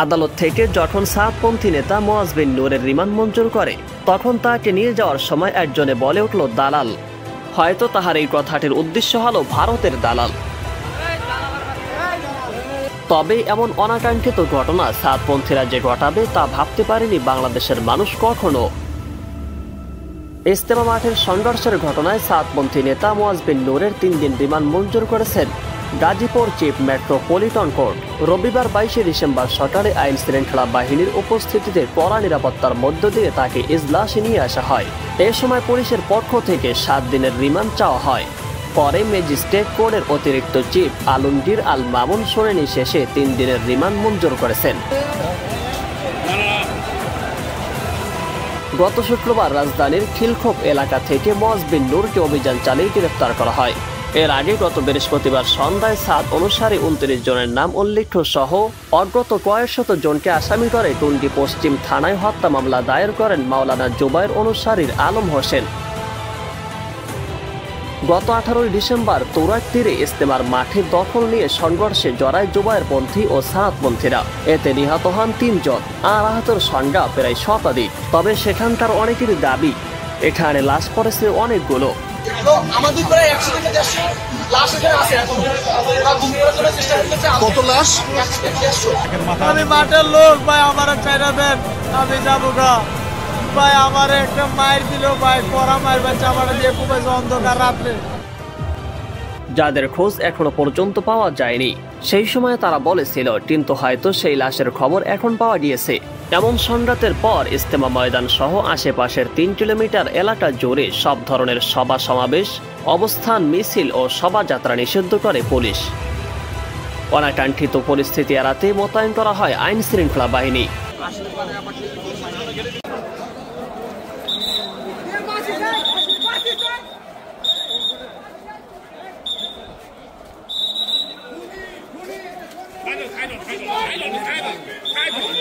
আদালত থেকে যখন সাতপন্থী নেতা মুয়াজ বিন নূরের রিমান্ড মঞ্জুর করে তখন তাকে নিয়ে যাওয়ার সময় একজনে বলে উঠল দালাল। হয়তো তাহার এই কথাটির উদ্দেশ্য হলো ভারতের দালাল। তবে এমন অনাকাঙ্ক্ষিত ঘটনা সাতপন্থীরা যে ঘটাবে তা ভাবতে পারেনি বাংলাদেশের মানুষ কখনো। ইজতেমা মাঠের সংঘর্ষের ঘটনায় সাতপন্থী নেতা মুয়াজ বিন নূরের 3 দিন রিমান্ড মঞ্জুর করেছেন গাজীপুর চিফ মেট্রোপলিটন কোর্ট। রবিবার 22 ডিসেম্বর সকালে আইন শৃঙ্খলা বাহিনীর উপস্থিতিতে কড়া নিরাপত্তার মধ্য দিয়ে তাকে ইজলাসে নিয়ে আসা হয়। এ সময় পুলিশের পক্ষ থেকে 7 দিনের রিমান্ড চাওয়া হয়। পরে ম্যাজিস্ট্রেট কোর্টের অতিরিক্ত চিফ আলমগীর আল মামুন শুনানি শেষে 3 দিনের রিমান্ড মঞ্জুর করেছেন। গত শুক্রবার রাজধানীর খিলখোপ এলাকা থেকে মুয়াজ বিন নূরকে অভিযান চালিয়ে গ্রেফতার করা হয়। এর আগে গত বৃহস্পতিবার সন্ধ্যায় 7 অনুসারী 29 জনের নাম উল্লেখ সহ অজ্ঞাত কয়েকশত জনকে আসামি করে টুঙ্গী পশ্চিম থানায় হত্যা মামলা দায়ের করেন মাওলানা জুবায়ের অনুসারীর আলম হোসেন। গত 18 ডিসেম্বর তুরাগ তীরে ইজতেমার মাঠে দখল নিয়ে সংঘর্ষে জড়ায় জুবায়েরপন্থী ও সাতপন্থীরা। এতে নিহত হন 3 জন আর আহতের সংখ্যা প্রায় শতাধিক। তবে সেখানকার অনেকেরই দাবি এখানে লাশ পড়েছে অনেকগুলো। আমাদের প্রায় 100 থেকে 150 লাশ এখানে আছে। এখন ওরা গুম করার জন্য চেষ্টা করতেছে। কত লাশ? 150। আমি মাঠের লোক ভাই, আমারে চাইরা দেন, আমি যাবো গা ভাই। আমারে একটা মাইর দিল ভাই, পড়া মাইর বাচ্চা আমার দিয়ে কুপাইছে অন্ধকার রাত্রে। যাদের খোঁজ এখনো পর্যন্ত পাওয়া যায়নি, সেই সময় তারা বলেছিল, কিন্তু হয়তো সেই লাশের খবর এখন পাওয়া গিয়েছে। এমন সংঘাতের পর ইজতেমা ময়দান সহ আশেপাশের 3 কিলোমিটার এলাকা জুড়ে সব ধরনের সভা সমাবেশ, অবস্থান, মিছিল ও শোভাযাত্রা নিষিদ্ধ করে পুলিশ। অনাকাঙ্ক্ষিত পরিস্থিতি এড়াতে মোতায়েন করা হয় আইন শৃঙ্খলা বাহিনী।开